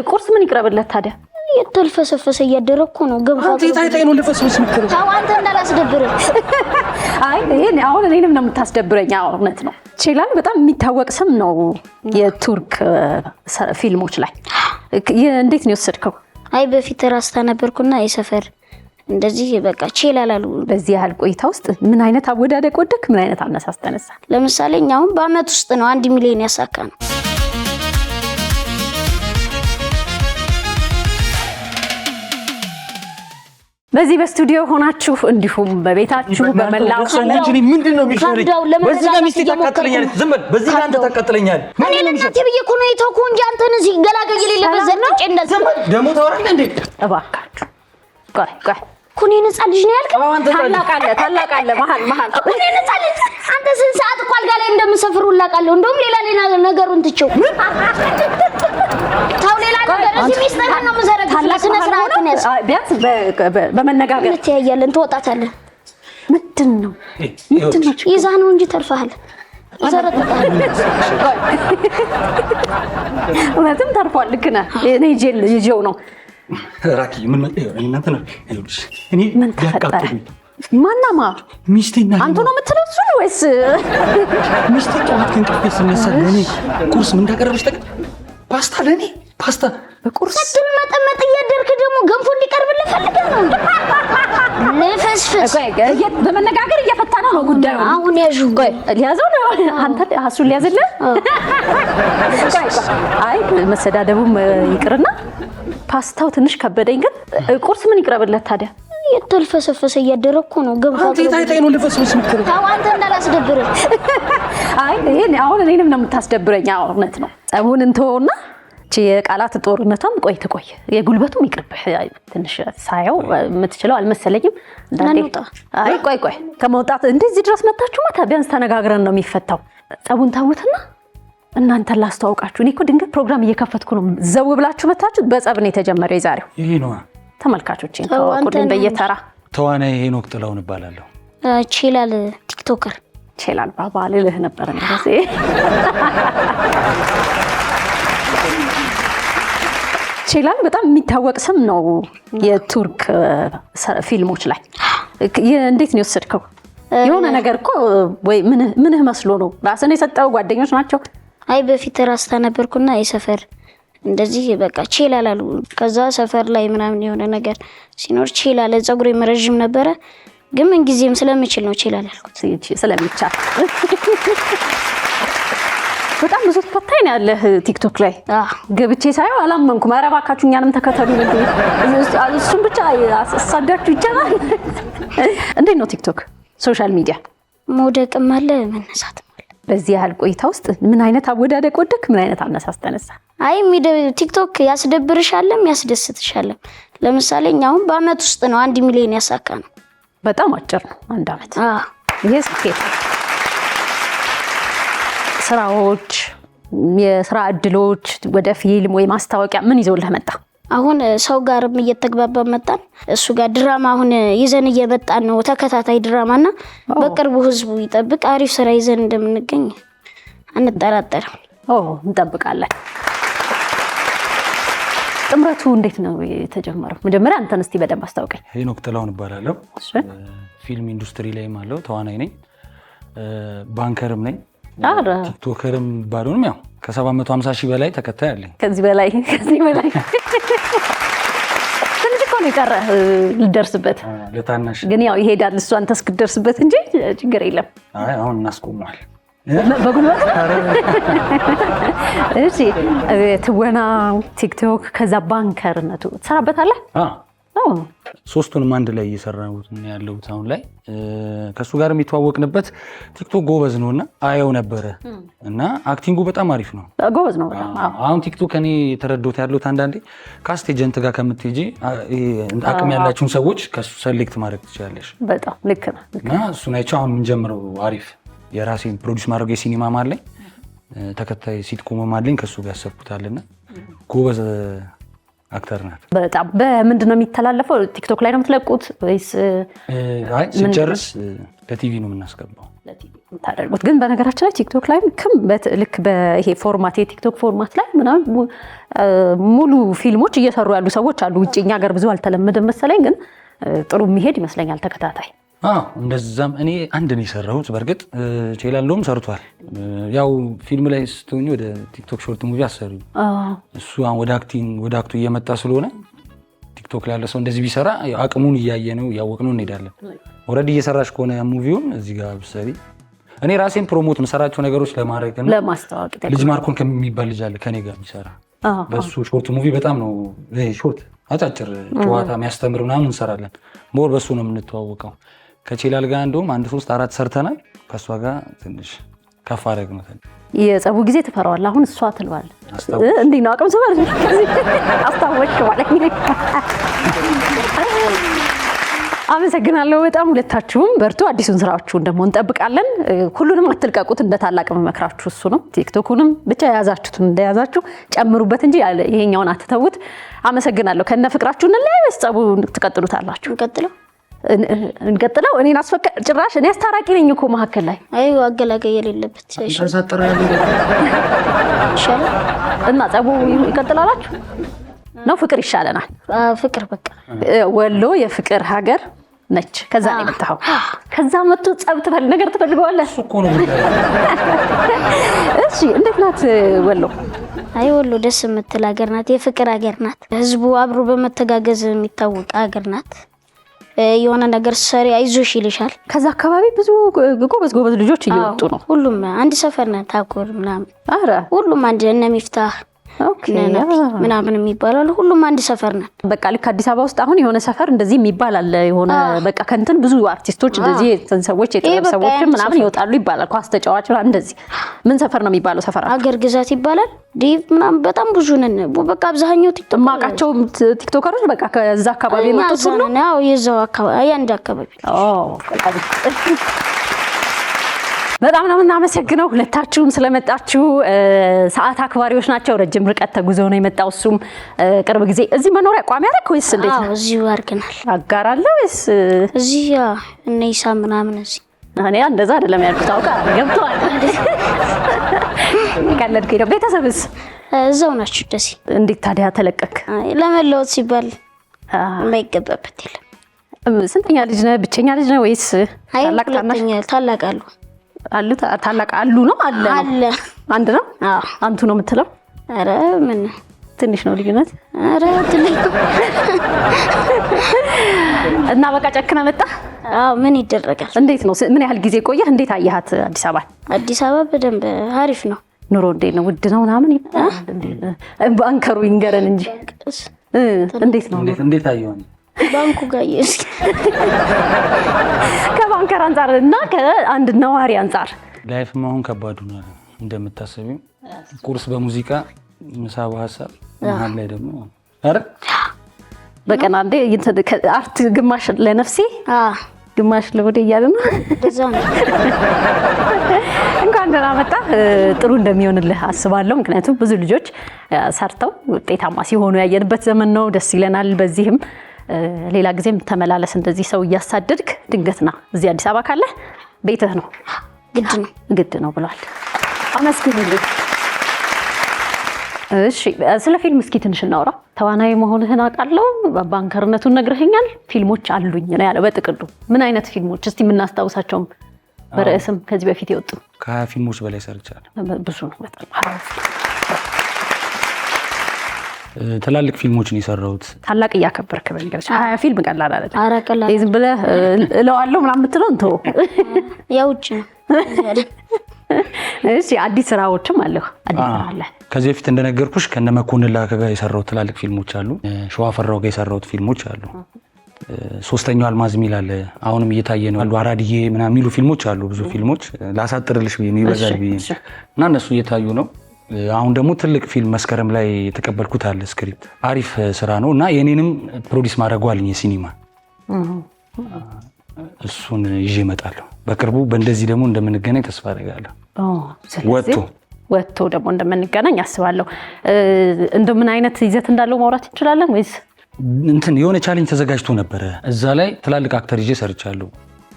ቁርስ ምን ይቅረብለት ታዲያ? የተልፈሰፈሰ እያደረኩ ነው። ገንፎ ታይታይ ነው ልፈስፈስ ምትከረው። ታው አንተ እንዳላስደብር። አይ ይሄን አሁን እኔንም ነው የምታስደብረኝ። እውነት ነው። ቼላል በጣም የሚታወቅ ስም ነው የቱርክ ፊልሞች ላይ። እንዴት ነው የወሰድከው? አይ በፊት ራስታ ነበርኩና የሰፈር እንደዚህ በቃ ቼላል አሉ። በዚህ ያህል ቆይታ ውስጥ ምን አይነት አወዳደቅ ወደክ? ምን አይነት አነሳስ ተነሳ? ለምሳሌ አሁን በአመት ውስጥ ነው 1 ሚሊዮን ያሳካ ነው። በዚህ በስቱዲዮ ሆናችሁ እንዲሁም በቤታችሁ በመላው ሰዎች ምንድነው የሚሽሪክ? በዚህ ጋር ሚስቴ ታቃጥለኛለች። ዝም በል። በዚህ ጋር አንተ ታቃጥለኛለህ። እኔ ለእናቴ ብዬ እኮ ነው የተውኩ እንጂ አንተን እዚህ ገላገል የሌለበት ዘንጭ እንደዚህ ዝም በል። ደሞ ታወራለህ እንዴ? እባካችሁ ቆይ ኩኔ ነፃ ልጅ ነው ያልከው? ታላቃለ መሀል ኩኔ ነፃ ልጅ። አንተ ስንት ሰዓት እኮ አልጋ ላይ እንደምሰፍሩ ላቃለሁ። እንደውም ሌላ ነገሩን ትቼው ታው ሌላ ነገር እዚህ ሚስጥር ነው መሰረት ስነ ስርዓት ነው ያስ ቢያንስ በመነጋገር እንተያያለን። ትወጣታለህ። ምንድነው ይዛ ነው እንጂ ተርፋሃል። ዘረጥታል እውነትም ተርፏል። ልክ ነህ። እኔ ይዤው ነው ራኪ ምን እናንተ ነው አይሉሽ? እኔ ያቃጥሉኝ ማናማ ሚስቴና አንተ ነው የምትለሱ ወይስ ሚስቴ? ጠዋት ከእንቅልፌ ስነሳ ለኔ ቁርስ ምን እንዳቀረበች ታውቅ? ፓስታ ለኔ ፓስታ በቁርስ ሰጥል መጠመጥ እያደርክ ደግሞ ገንፎ እንዲቀርብልህ ፈልገህ ነው ለፈስፈስ በመነጋገር እየፈታነው ነው ጉዳዩ። አሁን ያዡ ሊያዘው ነው አንተ ሀሱን ሊያዝልህ። አይ መሰዳደቡም ይቅርና ፓስታው ትንሽ ከበደኝ። ግን ቁርስ ምን ይቅረብለት ታዲያ? የተልፈሰፈሰ እያደረኩ ነው። ገንፎ ታይታይ ነው ልፈስፈስ ምትከረው። ታው አንተ እንዳላስደብር። አይ ይሄን አሁን እኔንም ነው የምታስደብረኝ። እውነት ነው። ጸቡን እንተውና የቃላት ጦርነቷም ቆይ የጉልበቱም ይቅርብህ። ትንሽ ሳየው የምትችለው አልመሰለኝም። አይ ቆይ ከመውጣት እንደዚህ ድረስ መጣችሁ ማታ ቢያንስ ተነጋግረን ነው የሚፈታው። ጸቡን ታውትና እናንተ ላስተዋውቃችሁ። እኔ እኮ ድንገት ፕሮግራም እየከፈትኩ ነው። ዘው ብላችሁ መጣችሁ። በጸብ ነው የተጀመረው የዛሬው። ይሄ ነው ተመልካቾቼ ተዋቁልኝ በየተራ። ተዋናይ ሄኖክ ጥላሁን እባላለሁ። ቼላል ቲክቶከር ቼላል ባባ ልልህ ነበር እንደዚህ። ቼላል በጣም የሚታወቅ ስም ነው የቱርክ ፊልሞች ላይ። እንዴት ነው የወሰድከው? የሆነ ነገር እኮ ወይ ምንህ መስሎ ነው? ራስን የሰጠው ጓደኞች ናቸው? አይ በፊት ራስታ ነበርኩና የሰፈር እንደዚህ በቃ ቼላል አሉ። ከዛ ሰፈር ላይ ምናምን የሆነ ነገር ሲኖር ቼላል ፀጉሬ ረጅም ነበረ። ግን ምን ጊዜም ስለምችል ነው ቼላል ያልኩት። ስለሚቻል በጣም ብዙ ተከታይ ነው ያለህ ቲክቶክ ላይ። ገብቼ ሳይው አላመንኩም። ኧረ እባካችሁ እኛንም ተከተሉ እንዴ! እሱም ብቻ አሳዳችሁ ይቻላል። እንዴት ነው ቲክቶክ ሶሻል ሚዲያ? ሞደቅም አለ መነሳት። በዚህ ያህል ቆይታ ውስጥ ምን አይነት አወዳደቅ ወደክ? ምን አይነት አነሳስ ተነሳ? አይ ቲክቶክ ያስደብርሻልም ያስደስትሻልም። ለምሳሌ አሁን በአመት ውስጥ ነው 1 ሚሊዮን ያሳካ ነው። በጣም አጭር ነው 1 አመት። ይሄ ስኬት። ስራዎች፣ የስራ እድሎች ወደ ፊልም ወይ ማስታወቂያ ምን ይዘውልህ መጣ? አሁን ሰው ጋርም እየተግባባ መጣን። እሱ ጋር ድራማ አሁን ይዘን እየመጣን ነው። ተከታታይ ድራማና በቅርቡ ህዝቡ ይጠብቅ። አሪፍ ስራ ይዘን እንደምንገኝ አንጠራጠርም። እንጠብቃለን። ጥምረቱ እንዴት ነው የተጀመረው? መጀመሪያ አንተን እስቲ በደንብ አስታውቀኝ። ሄኖክ ጥላሁን እባላለሁ። ፊልም ኢንዱስትሪ ላይም አለው። ተዋናይ ነኝ፣ ባንከርም ነኝ፣ ቲክቶከርም ባልሆንም ያው ከ750 ሺህ በላይ ተከታይ አለኝ። ከዚህ በላይ ትንሽ እኮ ነው የቀረህ ልደርስበት። ለታናሽ ግን ያው ይሄዳል እሱ አንተ እስክትደርስበት እንጂ ችግር የለም። አይ አሁን እናስቆመዋል በጉልበት። እሺ ትወና፣ ቲክቶክ ከዛ ባንከርነቱ ትሰራበታለህ? ሶስቱንም አንድ ላይ እየሰራሁት ነው ያለሁት አሁን ላይ። ከሱ ጋር የሚተዋወቅንበት ቲክቶክ ጎበዝ ነውና አየው ነበረ እና አክቲንጉ በጣም አሪፍ ነው። ጎበዝ ነው። አሁን ቲክቶክ እኔ ተረዶት ያለሁት አንዳንዴ ካስት ኤጀንት ጋር ከምትሄጂ አቅም ያላችሁን ሰዎች ከሱ ሰሌክት ማድረግ ትችላለሽ። በጣም ልክ ነው። እና እሱን አይቼው አሁን የምንጀምረው አሪፍ የራሴን ፕሮዲዩስ ማድረግ የሲኒማ ማለኝ ተከታይ ሲትኮም አለኝ ከሱ ጋር ያሰብኩታልና ጎበዝ አክተር ናት። በጣም በምንድን ነው የሚተላለፈው? ቲክቶክ ላይ ነው የምትለቁት ወይስ? አይ ሲጨርስ ለቲቪ ነው የምናስገባው። ታደርጉት። ግን በነገራችን ላይ ቲክቶክ ላይ ልክ በይሄ ፎርማት የቲክቶክ ፎርማት ላይ ምናምን ሙሉ ፊልሞች እየሰሩ ያሉ ሰዎች አሉ። ውጭኛ ሀገር ብዙ አልተለመደም መሰለኝ፣ ግን ጥሩ የሚሄድ ይመስለኛል ተከታታይ። እንደዛም እኔ አንድ ነው የሰራሁት። በእርግጥ ቼላሎም ሰርቷል። ያው ፊልም ላይ ስትሆኚ ወደ ቲክቶክ ሾርት ሙቪ አሰሩ። እሱ ወደ አክቱ እየመጣ ስለሆነ ቲክቶክ ላይ ያለ ሰው እንደዚህ ቢሰራ አቅሙን እያየ ነው እያወቅነው እንሄዳለን። ኦልሬዲ እየሰራሽ ከሆነ ሙቪውን እዚህ ጋር ብትሰሪ እኔ ራሴን ፕሮሞት የምሰራቸው ነገሮች ለማድረግ እና ለማስተዋወቅ ልጅ ማርኮን ከሚባል ልጅ አለ ከኔ ጋር የሚሰራ በሱ ሾርት ሙቪ በጣም ነው ሾርት አጫጭር ጨዋታ የሚያስተምር ምናምን እንሰራለን። ሞር በሱ ነው የምንተዋወቀው። ከቼላል ጋር እንደውም 1 3 4 ሰርተናል። ከእሷ ጋር ትንሽ ከፍ አደረግ ነው። የጸቡ ጊዜ ትፈራዋለህ። አሁን እሷ ትልባለህ እንዲህ ነው አቅም ሰበር አስታወቅሽ ማለት ነው። አመሰግናለሁ በጣም ሁለታችሁም። በርቱ። አዲሱን ስራችሁን ደግሞ እንጠብቃለን። ሁሉንም አትልቀቁት። እንደ ታላቅ መመክራችሁ እሱ ነው። ቲክቶኩንም ብቻ የያዛችሁትን እንደያዛችሁ ጨምሩበት እንጂ ይሄኛውን አትተውት። አመሰግናለሁ። ከነ ፍቅራችሁ እንለያይ ወይስ ጸቡ ትቀጥሉታላችሁ? እንቀጥለው። እኔን አስፈቀድ ጭራሽ እኔ አስታራቂ ነኝ እኮ መሀከል ላይ አገላጋይ የሌለበት ይሻላል እና ጸቡ ይቀጥላላችሁ ነው? ፍቅር ይሻለናል። ፍቅር በቃ ወሎ የፍቅር ሀገር ነች። ከዛ ነው የመጣው። ከዛ መጥቶ ጸብ ነገር ትፈልገዋለህ እኮ ነው። እሺ እንዴት ናት ወሎ? ወሎ ደስ የምትል ሀገር ናት። የፍቅር ሀገር ናት። ህዝቡ አብሮ በመተጋገዝ የሚታወቅ ሀገር ናት። የሆነ ነገር ሰሪ አይዞሽ ይልሻል። ከዛ አካባቢ ብዙ ጎበዝ ልጆች እየወጡ ነው። ሁሉም አንድ ሰፈር ነው። ታኮር ምናምን ሁሉም አንድ እነ ሚፍታህ ምናምን የሚባላሉ ሁሉም አንድ ሰፈር ነን። በቃ ልክ አዲስ አበባ ውስጥ አሁን የሆነ ሰፈር እንደዚህ የሚባል አለ። የሆነ በቃ ከንትን ብዙ አርቲስቶች እንደዚህ ሰዎች የጥበብ ሰዎች ምናምን ይወጣሉ ይባላል። ኳስ ተጫዋች እንደዚህ። ምን ሰፈር ነው የሚባለው? ሰፈር አገር ግዛት ይባላል። ዲቭ ምናምን በጣም ብዙ ነን። በቃ አብዛኛው ቲክቶክ ማቃቸው ቲክቶከሮች በቃ ከዛ አካባቢ የመጡት ሁሉ ነው። የዛው አካባቢ ያንድ አካባቢ በጣም ነው የምናመሰግነው ሁለታችሁም ስለመጣችሁ። ሰዓት አክባሪዎች ናቸው። ረጅም ርቀት ተጉዘው ነው የመጣው። እሱም ቅርብ ጊዜ እዚህ መኖሪያ ቋሚ አደረክ ወይስ እንዴት ነው? እዚሁ አድርገናል። አጋር አለ ወይስ እዚህ እነ ይሳም ምናምን እዚህ? እኔ እንደዛ አይደለም ያልኩት። አውቃ ገብቷል። ቀለድከኝ ነው። ቤተሰብስ እዛው ናችሁ? ደስ እንዴት ታዲያ ተለቀክ? ለመለወጥ ሲባል የማይገባበት የለም። ስንተኛ ልጅ ነህ? ብቸኛ ልጅ ነህ ወይስ ታላቅ ታናሽ? ታላቅ አሉ ታላቅ አሉ ነው አለ አንድ ነው? አንቱ ነው የምትለው? ኧረ ምን ትንሽ ነው ልዩነት? ኧረ ትንሽ እና በቃ ጨክነህ መጣ? ምን ይደረጋል። እንዴት ነው? ምን ያህል ጊዜ ቆየህ? እንዴት አየሃት አዲስ አበባ? አዲስ አበባ በደንብ አሪፍ ነው። ኑሮ እንዴት ነው? ውድ ነው ምናምን ይባላል። ባንከሩ ይንገረን እንጂ እንዴት ነው? እንዴት አየኸው? ባንኩ ጋር ከባንከር አንፃር እና ከአንድ ነዋሪ አንፃር ላይፍ አሁን ከባዱ ነው እንደምታስቢው። ቁርስ በሙዚቃ ምሳ በሀሳብ መሀል ላይ ደግሞ በቀን አንዴ አርት ግማሽ ለነፍሴ ግማሽ ለወዴ እያለ ነው። እንኳን ደህና መጣህ። ጥሩ እንደሚሆንልህ አስባለሁ። ምክንያቱም ብዙ ልጆች ሰርተው ውጤታማ ሲሆኑ ያየንበት ዘመን ነው። ደስ ይለናል። በዚህም ሌላ ጊዜም ተመላለስ እንደዚህ ሰው እያሳደድክ ድንገትና እዚህ አዲስ አበባ ካለ ቤትህ ነው ግድ ነው ብሏል። አመስግኑልኝ። እሺ ስለ ፊልም እስኪ ትንሽ እናውራ። ተዋናይ መሆንህን አውቃለሁ። ባንከርነቱን ነግረኸኛል። ፊልሞች አሉኝ ነው ያለው። በጥቅሉ ምን አይነት ፊልሞች እስቲ የምናስታውሳቸውም በርዕስም ከዚህ በፊት የወጡ? ከ20 ፊልሞች በላይ ሰርቻለሁ። ብዙ ነው በጣም። ትላልቅ ፊልሞችን የሰራሁት። ታላቅ እያከበርክ በእንግዲህ 20 ፊልም ቀላል አይደለም። ኧረ ቀላል ዝም ብለህ እለዋለሁ ምናምን የምትለው እንተው ያውጭ ነው። እሺ አዲስ ስራዎችም አለ። ከዚህ በፊት እንደነገርኩሽ ከነ መኮንን ላከ ጋር የሰራሁት ትላልቅ ፊልሞች አሉ። ሸዋፈራው ጋር የሰራሁት ፊልሞች አሉ። ሶስተኛው አልማዝ ሚል አለ። አሁንም እየታየ ነው አሉ። አራድዬ ምናምን የሚሉ ፊልሞች አሉ። ብዙ ፊልሞች ላሳጥርልሽ ብዬ ነው ይበዛል ብዬ እና እነሱ እየታዩ ነው። አሁን ደግሞ ትልቅ ፊልም መስከረም ላይ የተቀበልኩት አለ ስክሪፕት። አሪፍ ስራ ነው እና የኔንም ፕሮዲስ ማድረጉ አለኝ የሲኒማ እሱን ይዤ እመጣለሁ በቅርቡ። በእንደዚህ ደግሞ እንደምንገናኝ ተስፋ አደርጋለሁ። ወጥቶ ደግሞ እንደምንገናኝ አስባለሁ። እንደምን አይነት ይዘት እንዳለው ማውራት እንችላለን ወይስ? የሆነ ቻሌንጅ ተዘጋጅቶ ነበረ። እዛ ላይ ትላልቅ አክተር ይዤ ሰርቻለሁ።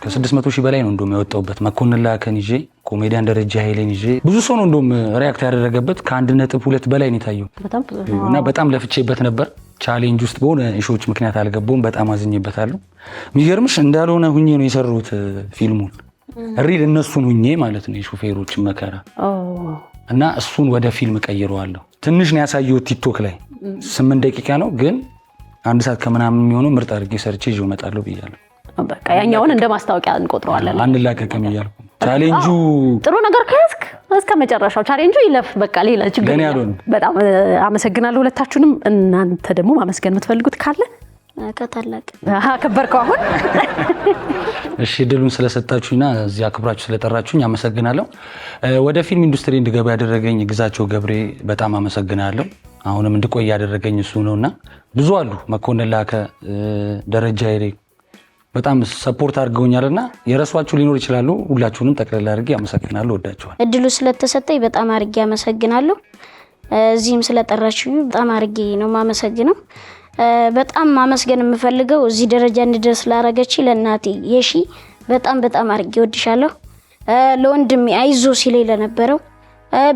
ከ600,000 በላይ ነው እንደውም ያወጣውበት መኮንን ላከን ይዤ ኮሜዲያን ደረጃ ኃይሌን ይዤ ብዙ ሰው ነው እንደውም ሪያክት ያደረገበት ከ1.2 በላይ ነው የታየው እና በጣም ለፍቼበት ነበር። ቻሌንጅ ውስጥ በሆነ ኢሹዎች ምክንያት አልገባውም። በጣም አዝኜበታለሁ። የሚገርምሽ እንዳልሆነ ሁኜ ነው የሰሩት ፊልሙን ሪል እነሱን ሁኜ ማለት ነው የሾፌሮች መከራ እና እሱን ወደ ፊልም ቀይረዋለሁ። ትንሽ ነው ያሳየሁት ቲክቶክ ላይ 8 ደቂቃ ነው ግን 1 ሰዓት ከምናምን የሚሆነው ምርጥ አድርጌ ሰርቼ ይዤው እመጣለሁ ብያለሁ። በቃ ያኛውን እንደ ማስታወቂያ እንቆጥረዋለን። አንላቀቅም እያልኩ ቻሌንጁ ጥሩ ነገር ከያዝክ እስከ መጨረሻው ቻሌንጁ ይለፍ። በቃ ሌላ ችግር የለም። በጣም አመሰግናለሁ ሁለታችሁንም። እናንተ ደግሞ ማመስገን የምትፈልጉት ካለ ከታላቅ አከበርከው አሁን እሺ ድሉን ስለሰጣችሁኝና እዚህ አክብራችሁ ስለጠራችሁኝ አመሰግናለሁ። ወደ ፊልም ኢንዱስትሪ እንድገባ ያደረገኝ ግዛቸው ገብሬ በጣም አመሰግናለሁ። አሁንም እንድቆይ ያደረገኝ እሱ ነውና ብዙ አሉ መኮንን ላከ፣ ደረጃ ኃይሌ በጣም ሰፖርት አድርገውኛልና የረሷችሁ ሊኖር ይችላሉ። ሁላችሁንም ጠቅላላ አድርጌ አመሰግናለሁ። ወዳችኋል። እድሉ ስለተሰጠኝ በጣም አድርጌ አመሰግናለሁ። እዚህም ስለጠራችሁኝ በጣም አድርጌ ነው ማመሰግነው። በጣም ማመስገን የምፈልገው እዚህ ደረጃ እንድደርስ ላረገች ለእናቴ የሺ በጣም አድርጌ ወድሻለሁ። ለወንድሜ አይዞ ሲለኝ ለነበረው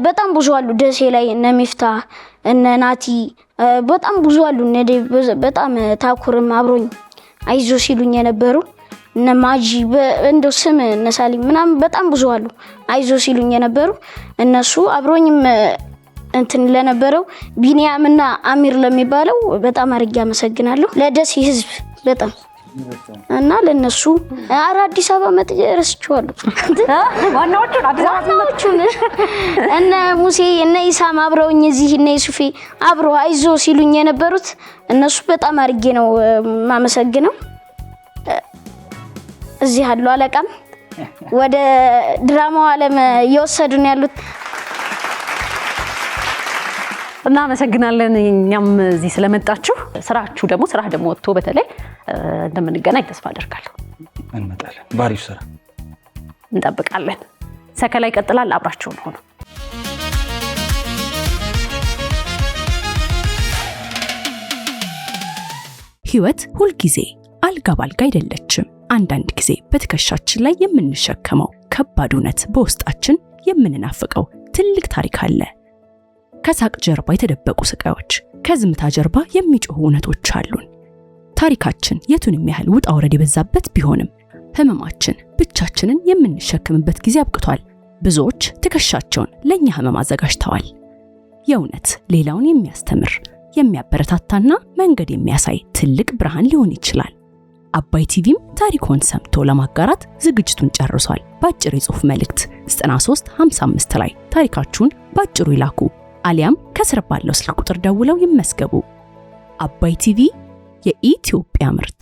በጣም ብዙ አሉ። ደሴ ላይ እነ ሚፍታ እነ ናቲ በጣም ብዙ አሉ። በጣም ታኩርም አብሮኝ አይዞ ሲሉኝ የነበሩ እነ ማጂ እንደው ስም እነ ሳሊም ምናምን በጣም ብዙ አሉ። አይዞ ሲሉኝ የነበሩ እነሱ አብሮኝም እንትን ለነበረው ቢኒያምና አሚር ለሚባለው በጣም አድርጌ አመሰግናለሁ። ለደሴ ህዝብ በጣም እና ለነሱ አዲስ አበባ መጥረስቻለሁ። ዋናዎቹን አዲስ አበባ እነ ሙሴ እነ ኢሳም አብረውኝ እዚህ እነ ዩሱፌ አብሮ አይዞ ሲሉኝ የነበሩት እነሱ በጣም አድርጌ ነው ማመሰግነው። እዚህ አሉ አለቃም ወደ ድራማው ዓለም እየወሰዱን ያሉት እናመሰግናለን። እኛም እዚህ ስለመጣችሁ ስራችሁ ደግሞ ወጥቶ በተለይ እንደምንገናኝ ተስፋ አደርጋለሁ። እንመጣለን። ባሪፍ ስራ እንጠብቃለን። ሰከላ ይቀጥላል። አብራችሁን ሆኑ። ህይወት ሁልጊዜ አልጋ ባልጋ አይደለችም። አንዳንድ ጊዜ በትከሻችን ላይ የምንሸከመው ከባድ እውነት፣ በውስጣችን የምንናፍቀው ትልቅ ታሪክ አለ። ከሳቅ ጀርባ የተደበቁ ስቃዮች፣ ከዝምታ ጀርባ የሚጮሁ እውነቶች አሉን። ታሪካችን የቱንም ያህል ውጣ ውረድ የበዛበት ቢሆንም ህመማችን ብቻችንን የምንሸከምበት ጊዜ አብቅቷል። ብዙዎች ትከሻቸውን ለኛ ህመም አዘጋጅተዋል። የእውነት ሌላውን የሚያስተምር የሚያበረታታና መንገድ የሚያሳይ ትልቅ ብርሃን ሊሆን ይችላል። አባይ ቲቪም ታሪኮን ሰምቶ ለማጋራት ዝግጅቱን ጨርሷል። በአጭር የጽሑፍ መልእክት 9355 ላይ ታሪካችሁን በአጭሩ ይላኩ አሊያም ከስር ባለው ስልክ ቁጥር ደውለው ይመስገቡ። አባይ ቲቪ የኢትዮጵያ ምርጥ